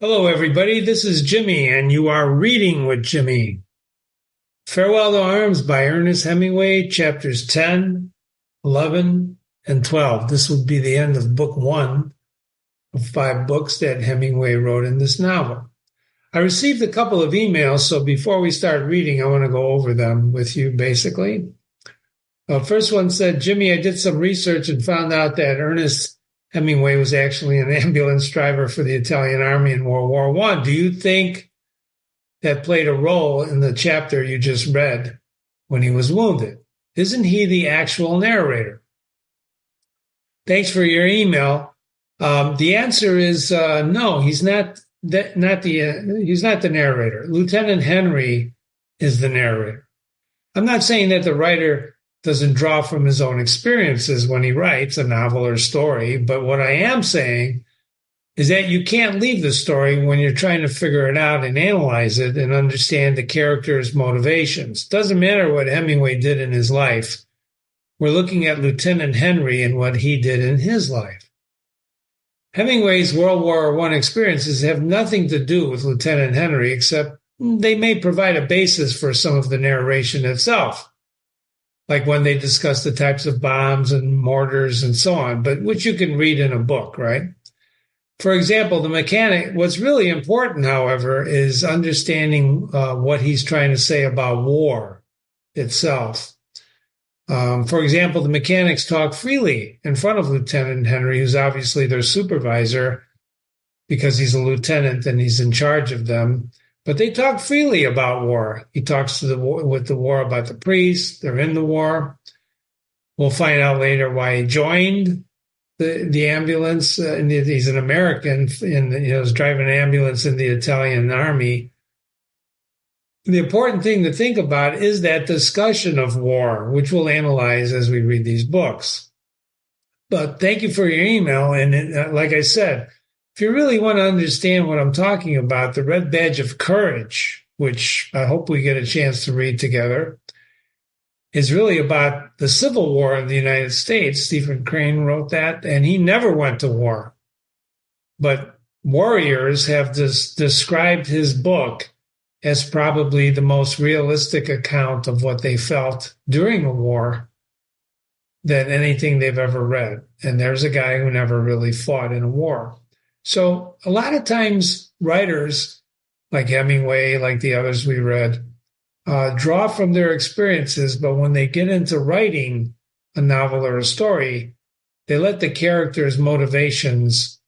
Hello, everybody. This is Jimmy, and you are reading with Jimmy. Farewell to Arms by Ernest Hemingway, chapters 10, 11, and 12. This will be the end of book one of 5 books that Hemingway wrote in this novel. I received a couple of emails, so before we start reading, I want to go over them with you, basically. First one said, Jimmy, I did some research and found out that Ernest Hemingway was actually an ambulance driver for the Italian army in World War I. Do you think that played a role in the chapter you just read when he was wounded? Isn't he the actual narrator? Thanks for your email. The answer is no. He's not. He's not the narrator. Lieutenant Henry is the narrator. I'm not saying that the writer doesn't draw from his own experiences when he writes a novel or story. But what I am saying is that you can't leave the story when you're trying to figure it out and analyze it and understand the character's motivations. Doesn't matter what Hemingway did in his life. We're looking at Lieutenant Henry and what he did in his life. Hemingway's World War I experiences have nothing to do with Lieutenant Henry, except they may provide a basis for some of the narration itself, like when they discuss the types of bombs and mortars and so on, but which you can read in a book, right? For example, the mechanic, what's really important, however, is understanding what he's trying to say about war itself. For example, the mechanics talk freely in front of Lieutenant Henry, who's obviously their supervisor because he's a lieutenant and he's in charge of them. But they talk freely about war. He talks with the war about the priests. They're in the war. We'll find out later why he joined the ambulance. And he's an American, and is driving an ambulance in the Italian army. The important thing to think about is that discussion of war, which we'll analyze as we read these books. But thank you for your email. And like I said, if you really want to understand what I'm talking about, The Red Badge of Courage, which I hope we get a chance to read together, is really about the Civil War in the United States. Stephen Crane wrote that, and he never went to war. But warriors have described his book as probably the most realistic account of what they felt during a war than anything they've ever read. And there's a guy who never really fought in a war. So a lot of times writers like Hemingway, like the others we read, draw from their experiences, but when they get into writing a novel or a story, they let the character's motivations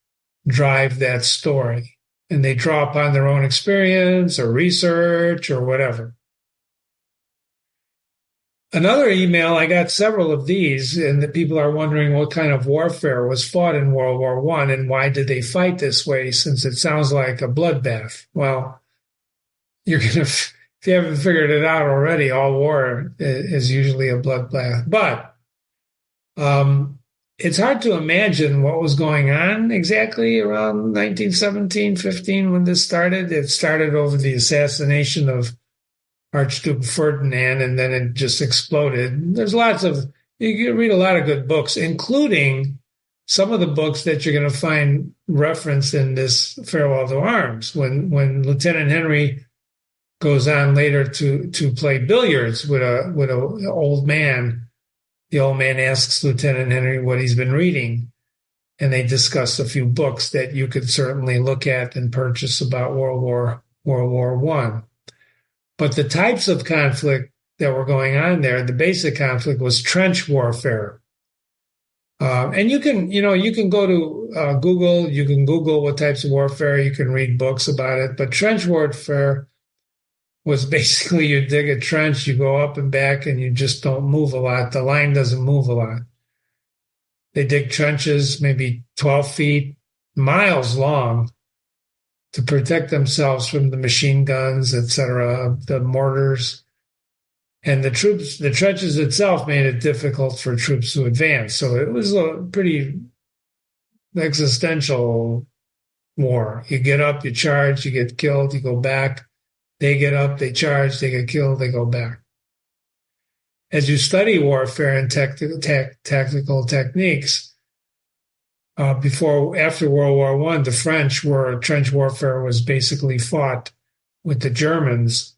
drive that story, and they draw upon their own experience or research or whatever. Another email, I got several of these, and the people are wondering what kind of warfare was fought in World War I and why did they fight this way, since it sounds like a bloodbath. Well, if you haven't figured it out already, all war is usually a bloodbath. But it's hard to imagine what was going on exactly around 1917-15 when this started. It started over the assassination of Archduke Ferdinand, and then it just exploded. You can read a lot of good books, including some of the books that you're going to find referenced in this Farewell to Arms. When Lieutenant Henry goes on later to play billiards with a old man, the old man asks Lieutenant Henry what he's been reading, and they discuss a few books that you could certainly look at and purchase about World War I. But the types of conflict that were going on there, the basic conflict was trench warfare. And you can go to Google, you can Google what types of warfare, you can read books about it. But trench warfare was basically you dig a trench, you go up and back, and you just don't move a lot. The line doesn't move a lot. They dig trenches maybe 12 feet, miles long, to protect themselves from the machine guns, etc., the mortars. And the trenches itself made it difficult for troops to advance. So it was a pretty existential war. You get up, you charge, you get killed, you go back. They get up, they charge, they get killed, they go back. As you study warfare and tactical techniques, After World War One, the French were trench warfare was basically fought with the Germans.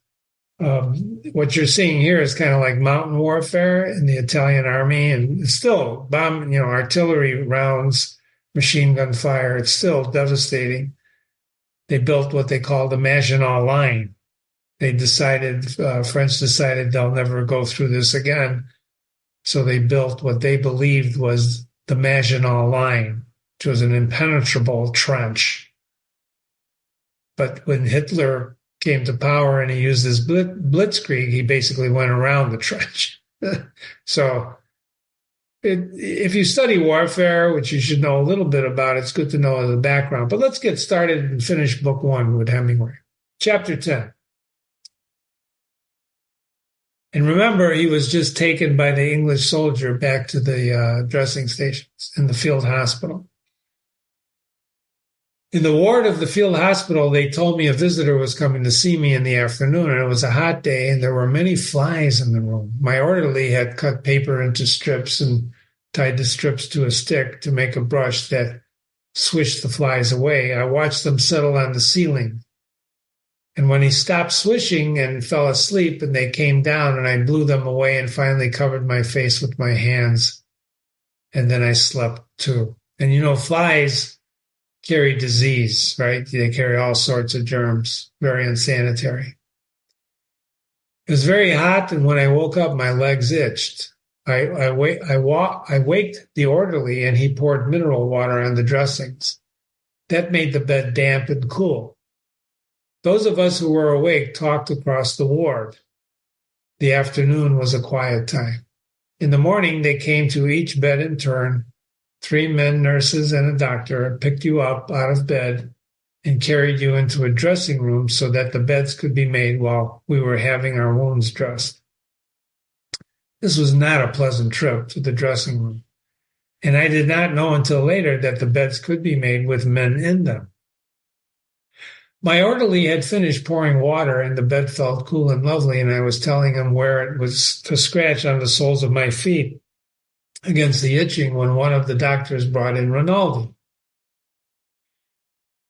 What you're seeing here is kind of like mountain warfare in the Italian army, and it's still artillery rounds, machine gun fire. It's still devastating. They built what they call the Maginot Line. French decided they'll never go through this again. So they built what they believed was the Maginot Line, which was an impenetrable trench. But when Hitler came to power and he used his blitzkrieg, he basically went around the trench. So if you study warfare, which you should know a little bit about, it's good to know the background. But let's get started and finish book 1 with Hemingway. Chapter 10. And remember, he was just taken by the English soldier back to the dressing stations in the field hospital. In the ward of the field hospital, they told me a visitor was coming to see me in the afternoon, and it was a hot day, and there were many flies in the room. My orderly had cut paper into strips and tied the strips to a stick to make a brush that swished the flies away. I watched them settle on the ceiling. And when he stopped swishing and fell asleep, and they came down, and I blew them away and finally covered my face with my hands, and then I slept too. And flies carry disease, right? They carry all sorts of germs, very unsanitary. It was very hot, and when I woke up, my legs itched. I waked the orderly, and he poured mineral water on the dressings. That made the bed damp and cool. Those of us who were awake talked across the ward. The afternoon was a quiet time. In the morning, they came to each bed in turn. 3 men, nurses, and a doctor picked you up out of bed and carried you into a dressing room so that the beds could be made while we were having our wounds dressed. This was not a pleasant trip to the dressing room, and I did not know until later that the beds could be made with men in them. My orderly had finished pouring water, and the bed felt cool and lovely, and I was telling him where it was to scratch on the soles of my feet against the itching when one of the doctors brought in Rinaldi.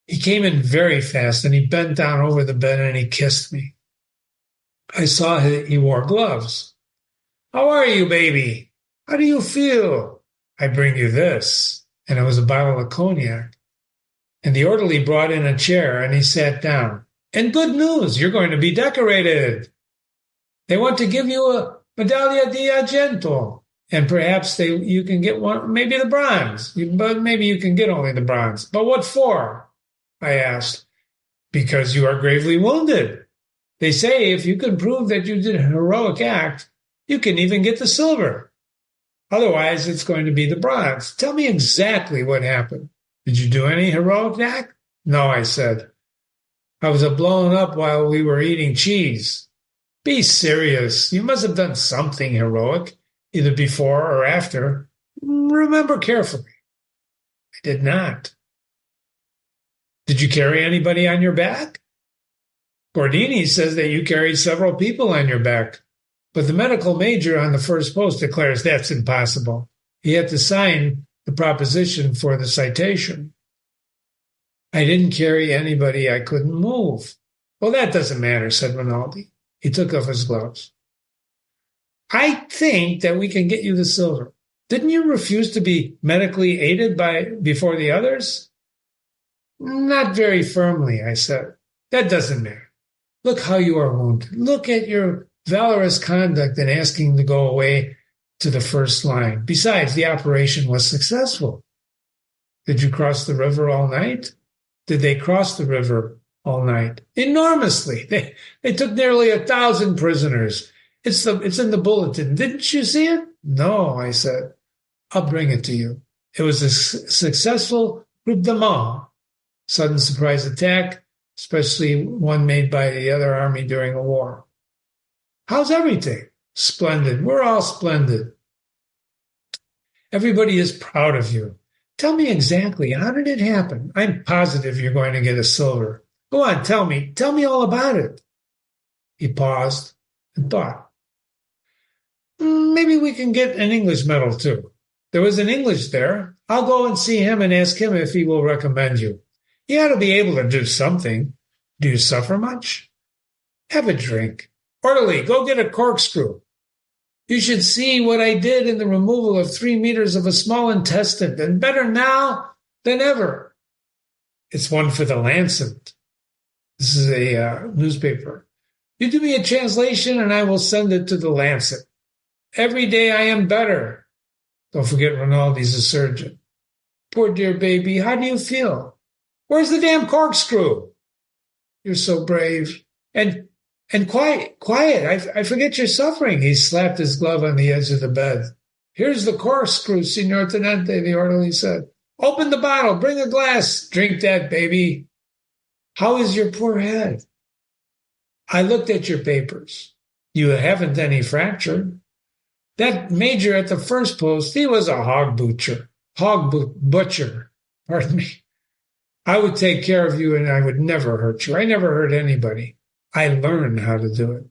He came in very fast, and he bent down over the bed and he kissed me. I saw he wore gloves. "How are you, baby? How do you feel?" "I bring you this." And it was a bottle of cognac. And the orderly brought in a chair, and he sat down. "And good news, you're going to be decorated. They want to give you a medaglia di argento. And perhaps you can get one, maybe the bronze. But maybe you can get only the bronze. But what for?" I asked. "Because you are gravely wounded. They say if you can prove that you did a heroic act, you can even get the silver. Otherwise, it's going to be the bronze. Tell me exactly what happened. Did you do any heroic act?" "No," I said. "I was blown up while we were eating cheese." "Be serious. You must have done something heroic, either before or after. Remember carefully." "I did not." "Did you carry anybody on your back?" "Gordini says that you carried several people on your back, but the medical major on the first post declares that's impossible. He had to sign the proposition for the citation." "I didn't carry anybody. I couldn't move." "Well, that doesn't matter," said Rinaldi. He took off his gloves. "I think that we can get you the silver. Didn't you refuse to be medically aided before the others?" "Not very firmly," I said. "That doesn't matter. Look how you are wounded. Look at your valorous conduct in asking to go away to the first line. Besides, the operation was successful." "Did you cross the river all night?" "Did they cross the river all night?" "Enormously. They took nearly 1,000 prisoners. It's in the bulletin. Didn't you see it?" "No," I said. "I'll bring it to you. It was a successful groupement, sudden surprise attack, especially one made by the other army during a war." "How's everything?" "Splendid. We're all splendid. Everybody is proud of you. Tell me exactly, how did it happen? I'm positive you're going to get a silver. Go on, tell me. Tell me all about it." He paused and thought. "Maybe we can get an English medal, too. There was an English there. I'll go and see him and ask him if he will recommend you. You ought to be able to do something. Do you suffer much? Have a drink. Orderly, go get a corkscrew. You should see what I did in the removal of 3 meters of a small intestine, and better now than ever. It's one for the Lancet. This is a newspaper. You do me a translation and I will send it to the Lancet. Every day I am better. Don't forget Rinaldi's a surgeon. Poor dear baby, how do you feel? Where's the damn corkscrew? You're so brave. And quiet. I forget you're suffering. He slapped his glove on the edge of the bed. Here's the corkscrew, Signor Tenente, the orderly said. Open the bottle. Bring a glass. Drink that, baby. How is your poor head? I looked at your papers. You haven't any fracture. That major at the first post, he was a hog butcher. Pardon me. I would take care of you and I would never hurt you. I never hurt anybody. I learned how to do it.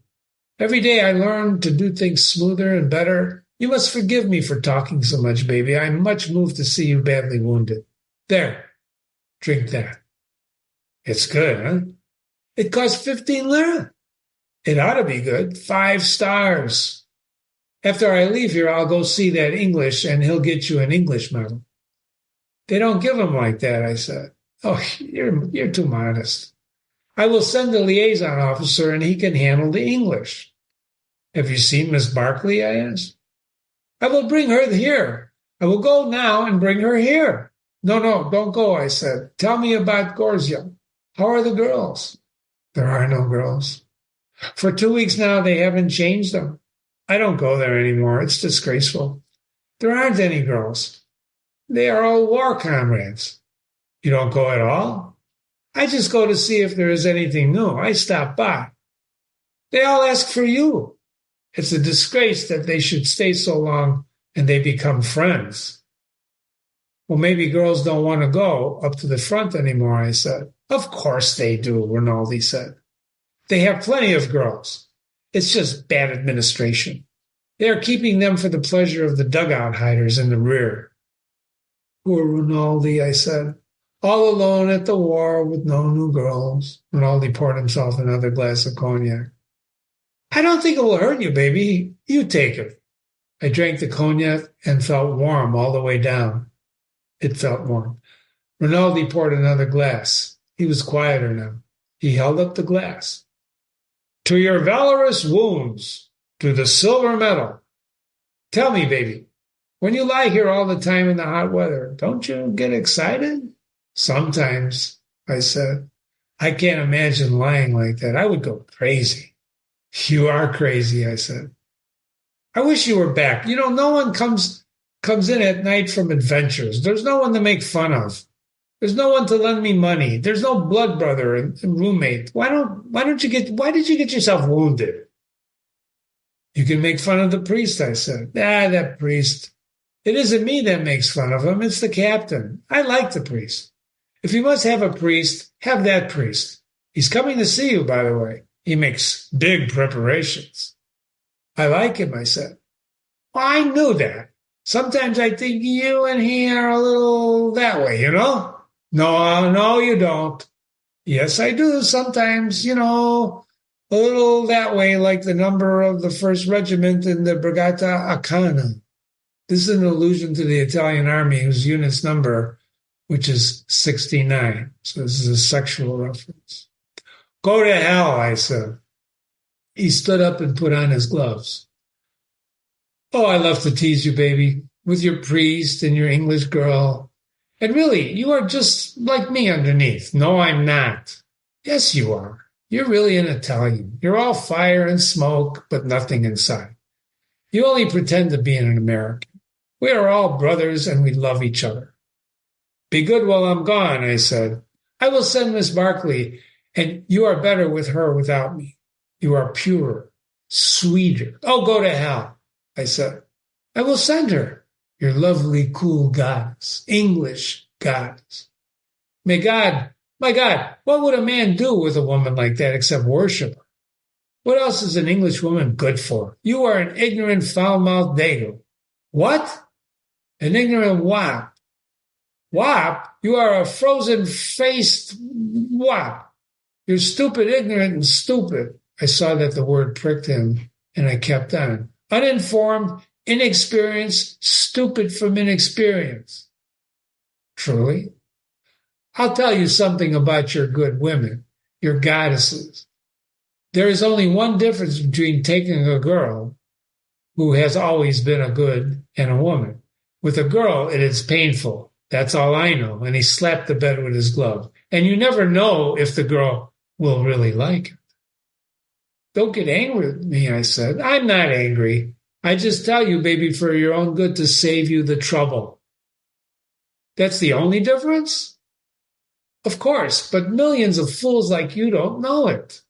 Every day I learn to do things smoother and better. You must forgive me for talking so much, baby. I'm much moved to see you badly wounded. There, drink that. It's good, huh? It costs 15 lira. It ought to be good. 5 stars. After I leave here, I'll go see that English and he'll get you an English medal. They don't give them like that, I said. Oh, you're too modest. I will send the liaison officer and he can handle the English. Have you seen Miss Barclay? I asked. I will bring her here. I will go now and bring her here. No, don't go, I said. Tell me about Gorzia. How are the girls? There are no girls. For 2 weeks now, they haven't changed them. I don't go there anymore. It's disgraceful. There aren't any girls. They are all war comrades. You don't go at all? I just go to see if there is anything new. I stop by. They all ask for you. It's a disgrace that they should stay so long and they become friends. Well, maybe girls don't want to go up to the front anymore, I said. Of course they do, Rinaldi said. They have plenty of girls. It's just bad administration. They are keeping them for the pleasure of the dugout hiders in the rear. Poor Rinaldi, I said. All alone at the war with no new girls. Rinaldi poured himself another glass of cognac. I don't think it will hurt you, baby. You take it. I drank the cognac and felt warm all the way down. It felt warm. Rinaldi poured another glass. He was quieter now. He held up the glass. To your valorous wounds, to the silver medal. Tell me, baby, when you lie here all the time in the hot weather, don't you get excited? Sometimes, I said. I can't imagine lying like that. I would go crazy. You are crazy, I said. I wish you were back. You know, no one comes in at night from adventures. There's no one to make fun of. There's no one to lend me money. There's no blood brother and roommate. Why did you get yourself wounded? You can make fun of the priest, I said. That priest. It isn't me that makes fun of him. It's the captain. I like the priest. If you must have a priest, have that priest. He's coming to see you, by the way. He makes big preparations. I like him, I said. Well, I knew that. Sometimes I think you and he are a little that way, you know? No, you don't. Yes, I do. Sometimes, a little that way, like the number of the 1st Regiment in the Brigata Acana. This is an allusion to the Italian army, whose unit's number, which is 69. So this is a sexual reference. Go to hell, I said. He stood up and put on his gloves. Oh, I love to tease you, baby, with your priest and your English girl. And really, you are just like me underneath. No, I'm not. Yes, you are. You're really an Italian. You're all fire and smoke, but nothing inside. You only pretend to be an American. We are all brothers and we love each other. Be good while I'm gone, I said. I will send Miss Barclay, and you are better with her without me. You are purer, sweeter. Oh, go to hell, I said. I will send her. Your lovely, cool goddess, English goddess. My God, what would a man do with a woman like that except worship her? What else is an English woman good for? You are an ignorant, foul-mouthed dago. What? An ignorant what? Wop, you are a frozen-faced wop. You're stupid, ignorant, and stupid. I saw that the word pricked him, and I kept on. Uninformed, inexperienced, stupid from inexperience. Truly? I'll tell you something about your good women, your goddesses. There is only one difference between taking a girl who has always been a good and a woman. With a girl, it is painful. That's all I know. And he slapped the bed with his glove. And you never know if the girl will really like it. Don't get angry with me, I said. I'm not angry. I just tell you, baby, for your own good to save you the trouble. That's the only difference? Of course, but millions of fools like you don't know it.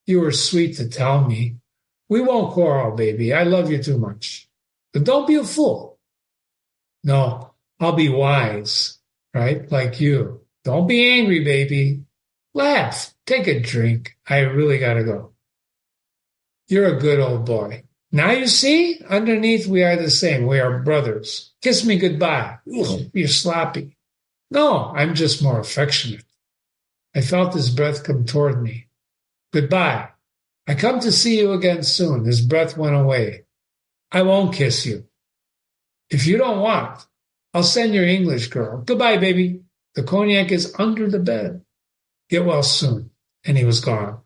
You were sweet to tell me. We won't quarrel, baby. I love you too much. But don't be a fool. No, I'll be wise, right? Like you. Don't be angry, baby. Laugh. Take a drink. I really gotta go. You're a good old boy. Now you see? Underneath we are the same. We are brothers. Kiss me goodbye. Ugh, you're sloppy. No, I'm just more affectionate. I felt his breath come toward me. Goodbye. I come to see you again soon. His breath went away. I won't kiss you. If you don't want, I'll send your English girl. Goodbye, baby. The cognac is under the bed. Get well soon. And he was gone.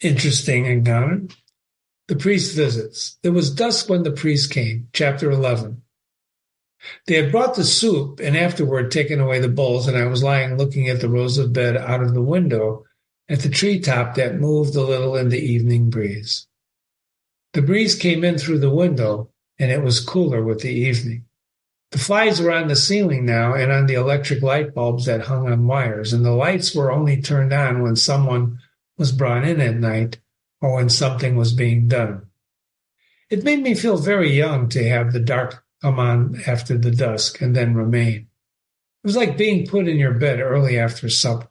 Interesting encounter. The priest visits. It was dusk when the priest came. Chapter 11. They had brought the soup and afterward taken away the bowls, and I was lying looking at the rows of bed out of the window at the treetop that moved a little in the evening breeze. The breeze came in through the window, and it was cooler with the evening. The flies were on the ceiling now and on the electric light bulbs that hung on wires, and the lights were only turned on when someone was brought in at night or when something was being done. It made me feel very young to have the dark come on after the dusk and then remain. It was like being put in your bed early after supper.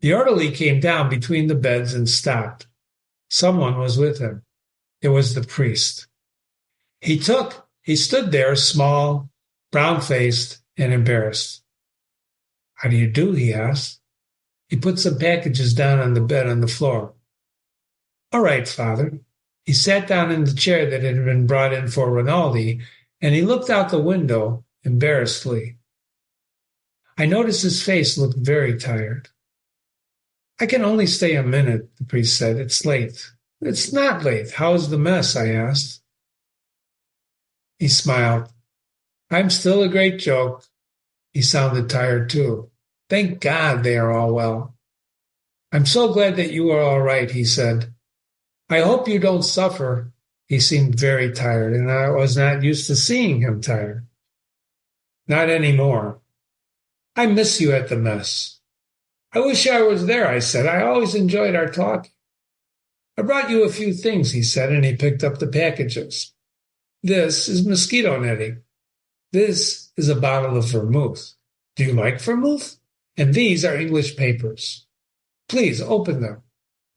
The orderly came down between the beds and stopped. Someone was with him. It was the priest. He stood there, small, brown-faced, and embarrassed. How do you do? He asked. He put some packages down on the bed on the floor. All right, Father. He sat down in the chair that had been brought in for Rinaldi, and he looked out the window embarrassedly. I noticed his face looked very tired. I can only stay a minute, the priest said. It's late. It's not late. How's the mess? I asked. He smiled. I'm still a great joke. He sounded tired too. Thank God they are all well. I'm so glad that you are all right, he said. I hope you don't suffer. He seemed very tired, and I was not used to seeing him tired. Not anymore. I miss you at the mess. I wish I was there, I said. I always enjoyed our talk. I brought you a few things, he said, and he picked up the packages. This is mosquito netting. This is a bottle of vermouth. Do you like vermouth? And these are English papers. Please open them,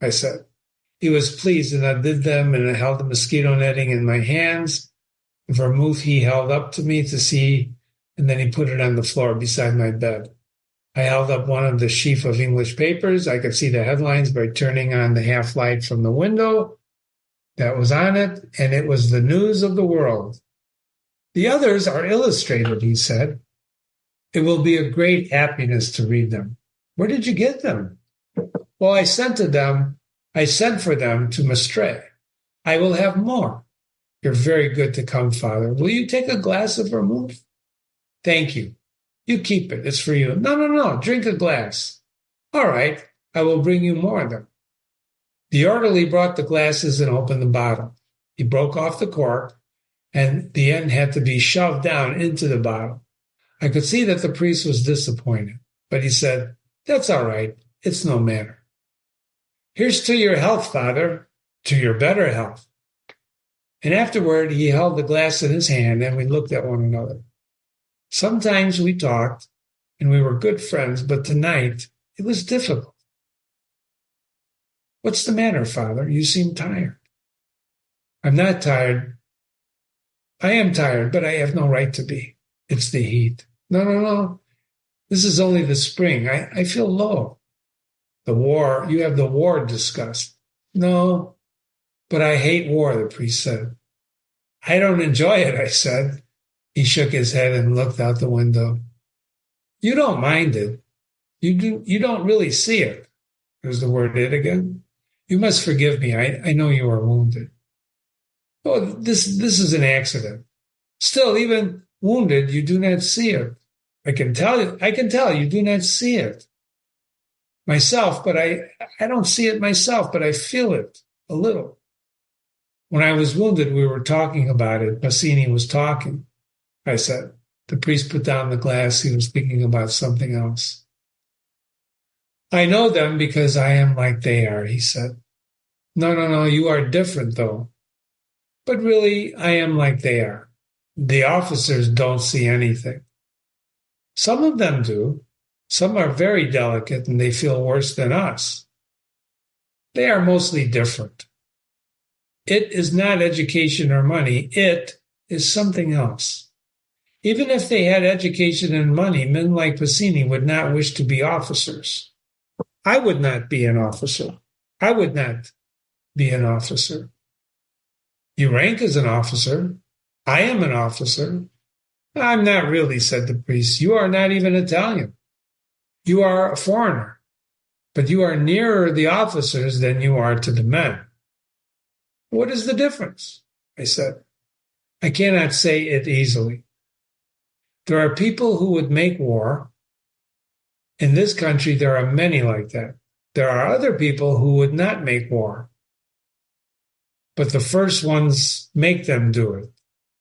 I said. He was pleased, and I did them, and I held the mosquito netting in my hands. The vermouth he held up to me to see, and then he put it on the floor beside my bed. I held up one of the sheaf of English papers. I could see the headlines by turning on the half light from the window that was on it, and it was the news of the world. The others are illustrated, he said. It will be a great happiness to read them. Where did you get them? Well, I sent for them to Maastricht. I will have more. You're very good to come, Father. Will you take a glass of vermouth? Thank you. You keep it. It's for you. No. Drink a glass. All right. I will bring you more of them. The orderly brought the glasses and opened the bottle. He broke off the cork, and the end had to be shoved down into the bottle. I could see that the priest was disappointed, but he said, That's all right. It's no matter. Here's to your health, Father, to your better health. And afterward, he held the glass in his hand, and we looked at one another. Sometimes we talked, and we were good friends, but tonight it was difficult. What's the matter, Father? You seem tired. I'm not tired. I am tired, but I have no right to be. It's the heat. No, no, no. This is only the spring. I feel low. The war, you have the war disgust. No, but I hate war, the priest said. I don't enjoy it, I said. He shook his head and looked out the window. You don't mind it. You don't really see it. There's the word it again. You must forgive me. I know you are wounded. Oh, this is an accident. Still, even wounded, you do not see it. I can tell you do not see it. Myself, but I don't see it myself, but I feel it a little. When I was wounded, we were talking about it. Bassini was talking, I said. The priest put down the glass. He was thinking about something else. I know them because I am like they are, he said. No, no, no, you are different, though. But really, I am like they are. The officers don't see anything. Some of them do. Some are very delicate and they feel worse than us. They are mostly different. It is not education or money. It is something else. Even if they had education and money, men like Bassini would not wish to be officers. I would not be an officer. I would not be an officer. You rank as an officer. I am an officer. I'm not really, said the priest. You are not even Italian. You are a foreigner, but you are nearer the officers than you are to the men. What is the difference? I said. I cannot say it easily. There are people who would make war. In this country, there are many like that. There are other people who would not make war. But the first ones make them do it.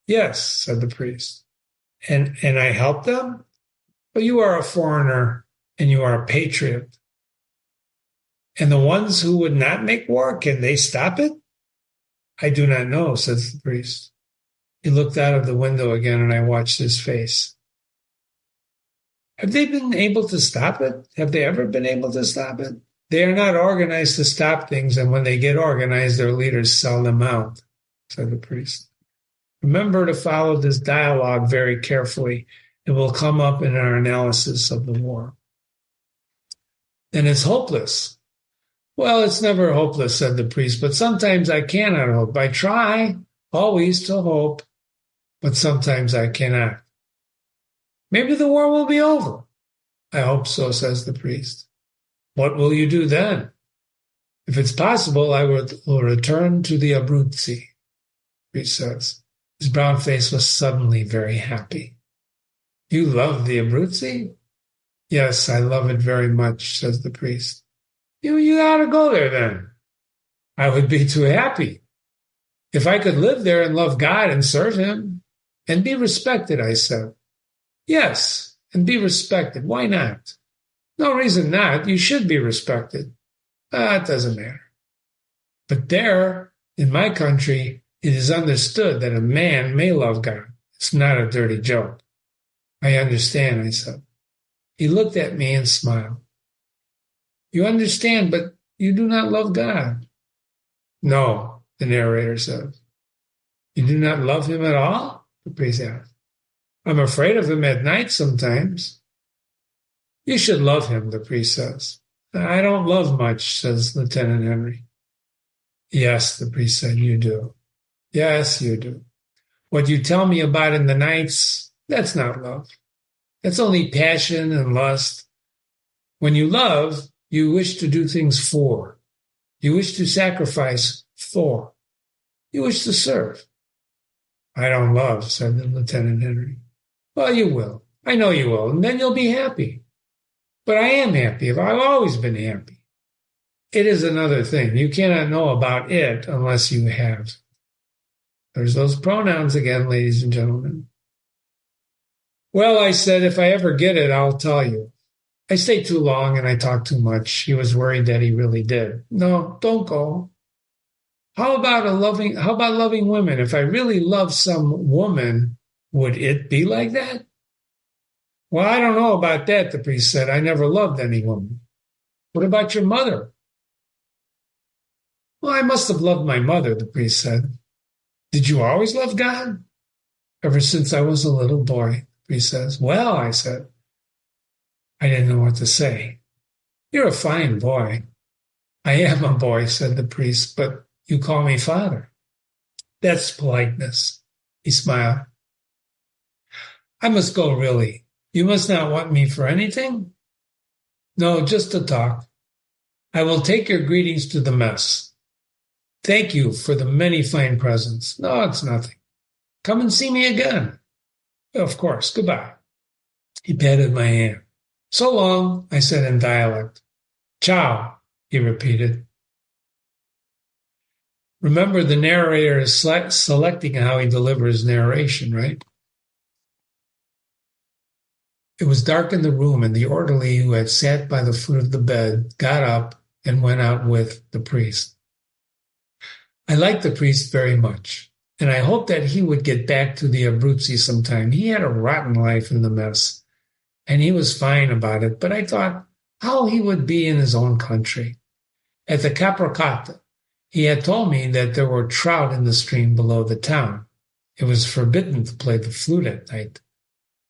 Yes, said the priest. And I help them? But you are a foreigner and you are a patriot. And the ones who would not make war, can they stop it? I do not know, says the priest. He looked out of the window again and I watched his face. Have they been able to stop it? Have they ever been able to stop it? They are not organized to stop things, and when they get organized, their leaders sell them out, said the priest. Remember to follow this dialogue very carefully. It will come up in our analysis of the war. Then it's hopeless. Well, it's never hopeless, said the priest, but sometimes I cannot hope. I try always to hope, but sometimes I cannot. Maybe the war will be over. I hope so, says the priest. What will you do then? If it's possible, I will return to the Abruzzi, the priest says. His brown face was suddenly very happy. You love the Abruzzi? Yes, I love it very much, says the priest. You ought to go there then. I would be too happy. If I could live there and love God and serve him and be respected, I said. Yes, and be respected. Why not? No reason not. You should be respected. It doesn't matter. But there, in my country, it is understood that a man may love God. It's not a dirty joke. I understand, I said. He looked at me and smiled. You understand, but you do not love God. No, the narrator said. You do not love him at all? The priest asked. I'm afraid of him at night sometimes. You should love him, the priest says. I don't love much, says Lieutenant Henry. Yes, the priest said, you do. Yes, you do. What you tell me about in the nights, that's not love. That's only passion and lust. When you love, you wish to do things for. You wish to sacrifice for. You wish to serve. I don't love, said the Lieutenant Henry. Well, you will. I know you will, and then you'll be happy. But I am happy. I've always been happy. It is another thing. You cannot know about it unless you have. There's those pronouns again, ladies and gentlemen. Well, I said, if I ever get it, I'll tell you. I stay too long and I talk too much. He was worried that he really did. No, don't go. How about loving women? If I really love some woman, would it be like that? Well, I don't know about that, the priest said. I never loved any woman. What about your mother? Well, I must have loved my mother, the priest said. Did you always love God? Ever since I was a little boy, he says. Well, I said. I didn't know what to say. You're a fine boy. I am a boy, said the priest, but you call me father. That's politeness. He smiled. I must go, really. You must not want me for anything? No, just to talk. I will take your greetings to the mess. Thank you for the many fine presents. No, it's nothing. Come and see me again. Of course. Goodbye. He patted my hand. So long, I said in dialect. Ciao, he repeated. Remember, the narrator is selecting how he delivers narration, right? It was dark in the room, and the orderly who had sat by the foot of the bed got up and went out with the priest. I liked the priest very much, and I hoped that he would get back to the Abruzzi sometime. He had a rotten life in the mess, and he was fine about it, but I thought how he would be in his own country. At the Capricata, he had told me that there were trout in the stream below the town. It was forbidden to play the flute at night.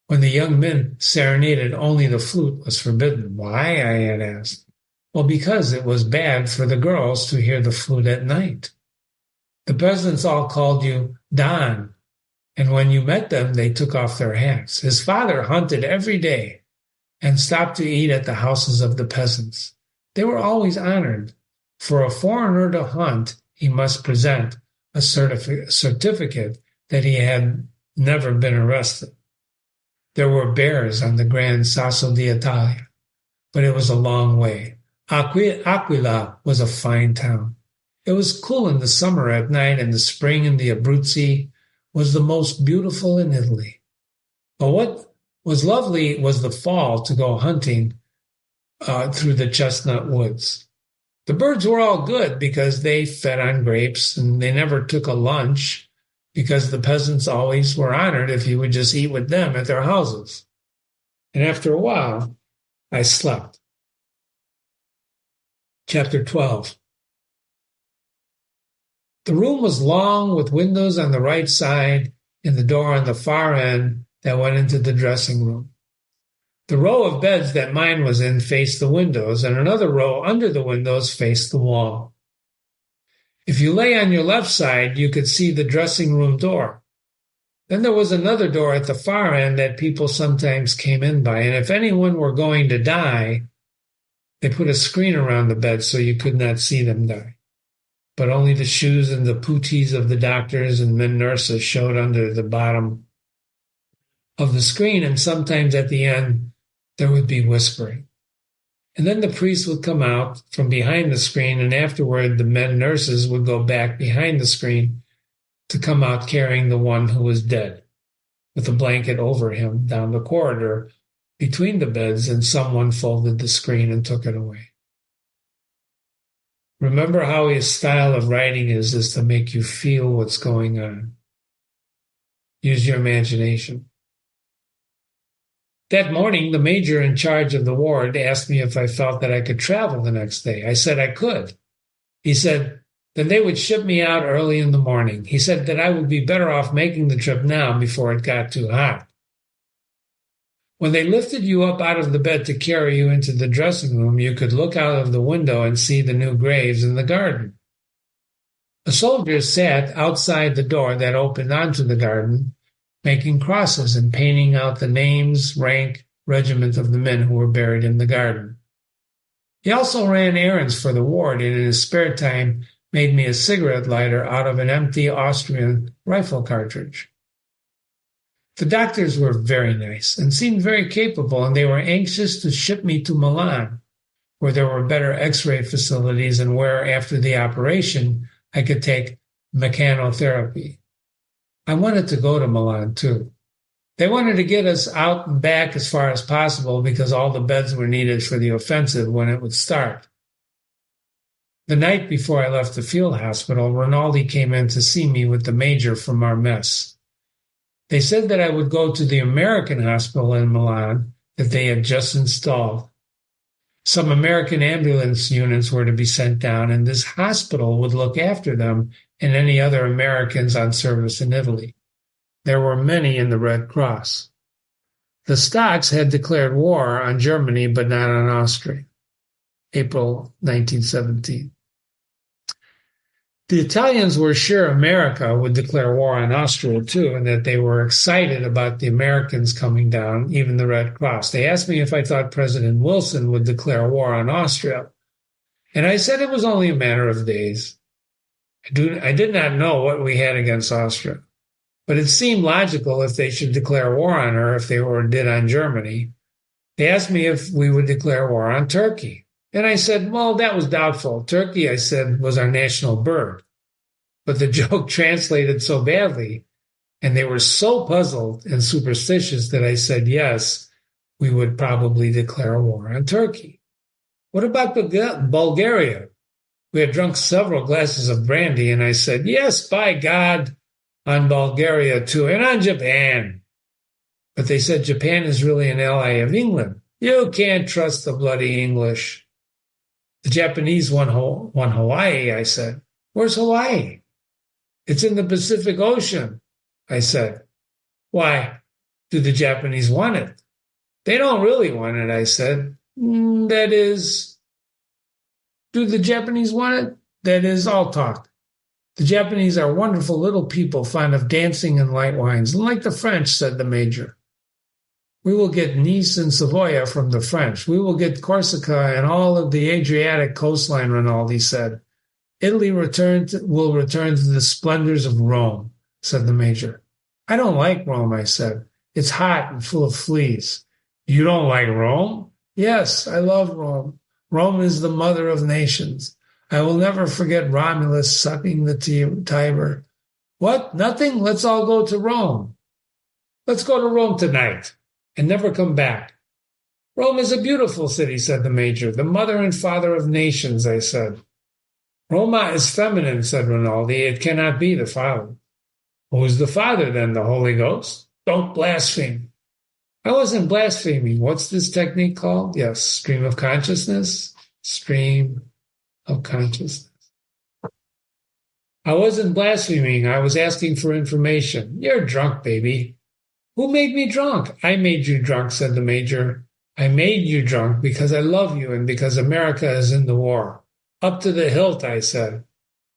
When the young men serenaded, only the flute was forbidden. Why, I had asked. Well, because it was bad for the girls to hear the flute at night. The peasants all called you Don, and when you met them, they took off their hats. His father hunted every day and stopped to eat at the houses of the peasants. They were always honored. For a foreigner to hunt, he must present a certificate that he had never been arrested. There were bears on the Gran Sasso d'Italia, but it was a long way. Aquila was a fine town. It was cool in the summer at night, and the spring in the Abruzzi was the most beautiful in Italy. But what was lovely was the fall to go hunting through the chestnut woods. The birds were all good because they fed on grapes, and they never took a lunch because the peasants always were honored if you would just eat with them at their houses. And after a while, I slept. Chapter 12. The room was long, with windows on the right side and the door on the far end that went into the dressing room. The row of beds that mine was in faced the windows, and another row under the windows faced the wall. If you lay on your left side, you could see the dressing room door. Then there was another door at the far end that people sometimes came in by, and if anyone were going to die, they put a screen around the bed so you could not see them die. But only the shoes and the puttees of the doctors and men nurses showed under the bottom of the screen, and sometimes at the end there would be whispering. And then the priest would come out from behind the screen, and afterward the men nurses would go back behind the screen to come out carrying the one who was dead, with a blanket over him down the corridor between the beds, and someone folded the screen and took it away. Remember how his style of writing is to make you feel what's going on. Use your imagination. That morning, the major in charge of the ward asked me if I felt that I could travel the next day. I said I could. He said, then they would ship me out early in the morning. He said that I would be better off making the trip now before it got too hot. When they lifted you up out of the bed to carry you into the dressing room, you could look out of the window and see the new graves in the garden. A soldier sat outside the door that opened onto the garden, making crosses and painting out the names, rank, regiment of the men who were buried in the garden. He also ran errands for the ward, and in his spare time made me a cigarette lighter out of an empty Austrian rifle cartridge. The doctors were very nice and seemed very capable, and they were anxious to ship me to Milan, where there were better X-ray facilities and where, after the operation, I could take mechanotherapy. I wanted to go to Milan, too. They wanted to get us out and back as far as possible because all the beds were needed for the offensive when it would start. The night before I left the field hospital, Rinaldi came in to see me with the major from our mess. They said that I would go to the American hospital in Milan that they had just installed. Some American ambulance units were to be sent down, and this hospital would look after them and any other Americans on service in Italy. There were many in the Red Cross. The Stocks had declared war on Germany, but not on Austria. April 1917. The Italians were sure America would declare war on Austria too, and that they were excited about the Americans coming down, even the Red Cross. They asked me if I thought President Wilson would declare war on Austria, and I said it was only a matter of days. I did not know what we had against Austria, but it seemed logical if they should declare war on her, if they did on Germany. They asked me if we would declare war on Turkey. And I said, well, that was doubtful. Turkey, I said, was our national bird. But the joke translated so badly, and they were so puzzled and superstitious that I said, yes, we would probably declare war on Turkey. What about Bulgaria? We had drunk several glasses of brandy, and I said, yes, by God, on Bulgaria too, and on Japan. But they said Japan is really an ally of England. You can't trust the bloody English. The Japanese won Hawaii, I said. Where's Hawaii? It's in the Pacific Ocean, I said. Why? Do the Japanese want it? They don't really want it, I said. That is, do the Japanese want it? That is all talk. The Japanese are wonderful little people, fond of dancing and light wines, like the French, said the major. We will get Nice and Savoia from the French. We will get Corsica and all of the Adriatic coastline, Rinaldi said. Italy will return to the splendors of Rome, said the major. I don't like Rome, I said. It's hot and full of fleas. You don't like Rome? Yes, I love Rome. Rome is the mother of nations. I will never forget Romulus sucking the Tiber. What? Nothing? Let's all go to Rome. Let's go to Rome tonight and never come back. Rome is a beautiful city, said the major. The mother and father of nations, I said. Roma is feminine, said Rinaldi. It cannot be the father. Who is the father, then? The Holy Ghost? Don't blaspheme. I wasn't blaspheming. What's this technique called? Yes, stream of consciousness. Stream of consciousness. I wasn't blaspheming. I was asking for information. You're drunk, baby. Who made me drunk? I made you drunk, said the major. I made you drunk because I love you and because America is in the war. Up to the hilt, I said.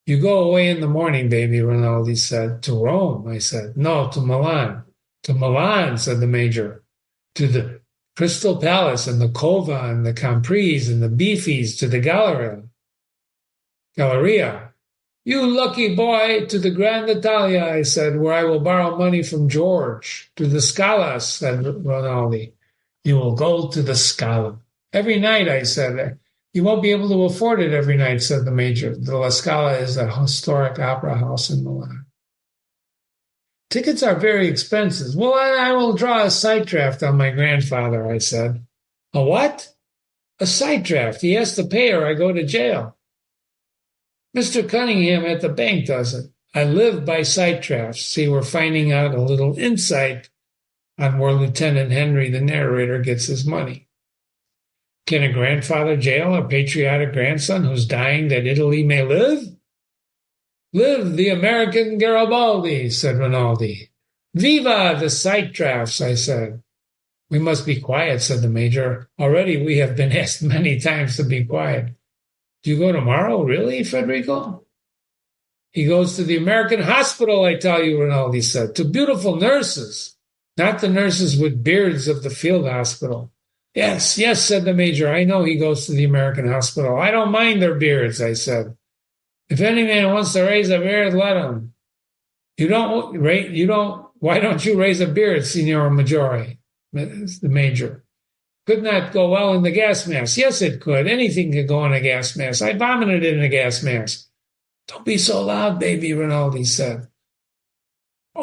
You go away in the morning, baby, Rinaldi said. To Rome, I said. No, to Milan. To Milan, said the major. To the Crystal Palace and the Cova and the Campris and the Beefies, to the Galleria. You lucky boy, to the Grand Italia, I said, where I will borrow money from George. To the Scala, said Rinaldi. You will go to the Scala. Every night, I said. You won't be able to afford it every night, said the major. The La Scala is a historic opera house in Milan. Tickets are very expensive. Well, I will draw a sight draft on my grandfather, I said. A what? A sight draft. He has to pay or I go to jail. Mr. Cunningham at the bank does it. I live by sight drafts. See, we're finding out a little insight on where Lieutenant Henry, the narrator, gets his money. Can a grandfather jail a patriotic grandson who's dying that Italy may live? Live the American Garibaldi, said Rinaldi. Viva the sight drafts, I said. We must be quiet, said the major. Already we have been asked many times to be quiet. Do you go tomorrow, really, Federico? He goes to the American hospital, I tell you, Rinaldi said, to beautiful nurses, not the nurses with beards of the field hospital. Yes, yes, said the major. I know he goes to the American hospital. I don't mind their beards, I said. If any man wants to raise a beard, let him. Why don't you raise a beard, Signor Maggiore? The major. Could not go well in the gas mask. Yes, it could. Anything could go in a gas mask. I vomited in a gas mask. Don't be so loud, baby, Rinaldi said.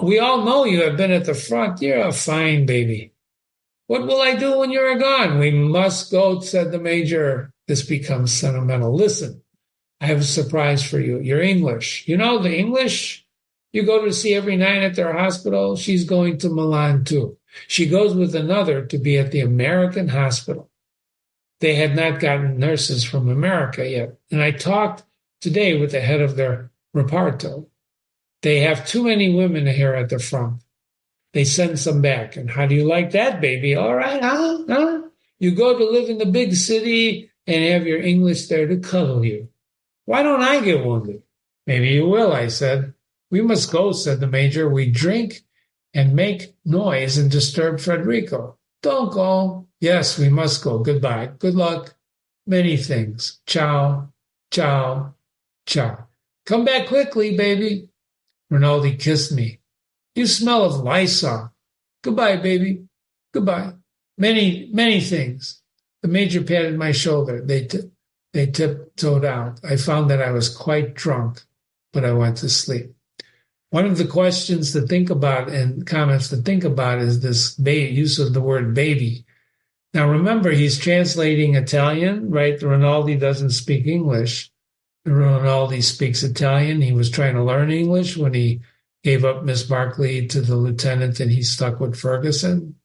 We all know you have been at the front. You're a fine baby. What will I do when you're gone? We must go, said the major. This becomes sentimental. Listen, I have a surprise for you. You're English. You know the English you go to see every night at their hospital? She's going to Milan, too. She goes with another to be at the American hospital. They had not gotten nurses from America yet. And I talked today with the head of their reparto. They have too many women here at the front. They send some back. And how do you like that, baby? All right, huh? Huh? You go to live in the big city and have your English there to cuddle you. Why don't I get wounded? Maybe you will, I said. We must go, said the major. We drink and make noise and disturb Frederico. Don't go. Yes, we must go. Goodbye. Good luck. Many things. Ciao, ciao, ciao. Come back quickly, baby. Rinaldi kissed me. You smell of Lysol. Goodbye, baby. Goodbye. Many, many things. The major patted my shoulder. They tiptoed out. I found that I was quite drunk, but I went to sleep. One of the questions to think about and comments to think about is this use of the word baby. Now, remember, he's translating Italian, right? Rinaldi doesn't speak English. Rinaldi speaks Italian. He was trying to learn English when he gave up Miss Barkley to the lieutenant and he stuck with Ferguson.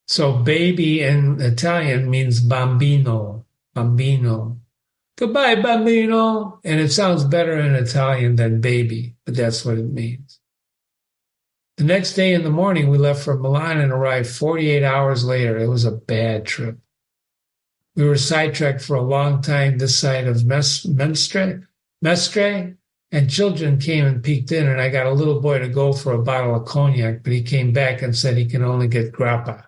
So baby in Italian means bambino, bambino. Goodbye, bambino. And it sounds better in Italian than baby, but that's what it means. The next day in the morning, we left for Milan and arrived 48 hours later. It was a bad trip. We were sidetracked for a long time this side of Mestre, and children came and peeked in, and I got a little boy to go for a bottle of cognac, but he came back and said he can only get grappa.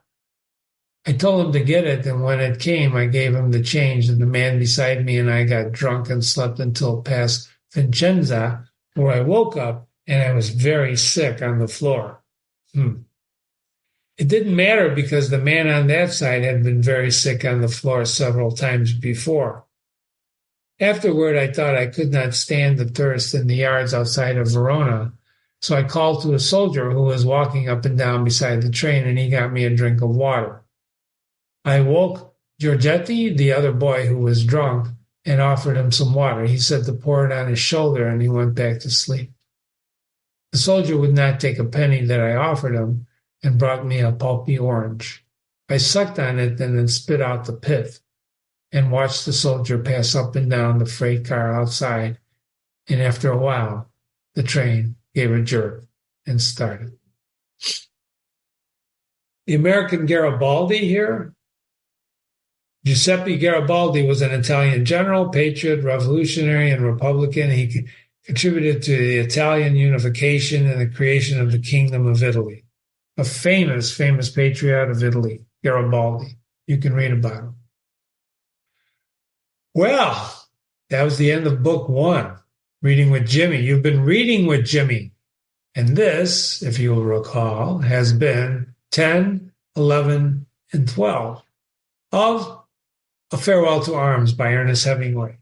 I told him to get it, and when it came, I gave him the change, and the man beside me and I got drunk and slept until past Vincenza, where I woke up, and I was very sick on the floor. It didn't matter because the man on that side had been very sick on the floor several times before. Afterward, I thought I could not stand the thirst in the yards outside of Verona, so I called to a soldier who was walking up and down beside the train, and he got me a drink of water. I woke Giorgetti, the other boy who was drunk, and offered him some water. He said to pour it on his shoulder, and he went back to sleep. The soldier would not take a penny that I offered him and brought me a pulpy orange. I sucked on it and then spit out the pith and watched the soldier pass up and down the freight car outside, and after a while, the train gave a jerk and started. The American Garibaldi here. Giuseppe Garibaldi was an Italian general, patriot, revolutionary, and Republican. He contributed to the Italian unification and the creation of the Kingdom of Italy. A famous, famous patriot of Italy, Garibaldi. You can read about him. Well, that was the end of book 1, Reading with Jimmy. You've been reading with Jimmy. And this, if you will recall, has been 10, 11, and 12 of A Farewell to Arms by Ernest Hemingway.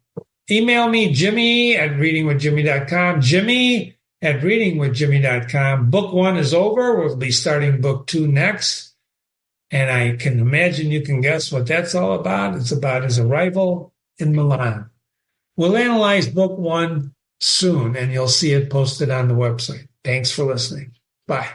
Email me, jimmy@readingwithjimmy.com, jimmy@readingwithjimmy.com. Book 1 is over. We'll be starting book 2 next. And I can imagine you can guess what that's all about. It's about his arrival in Milan. We'll analyze book 1 soon, and you'll see it posted on the website. Thanks for listening. Bye.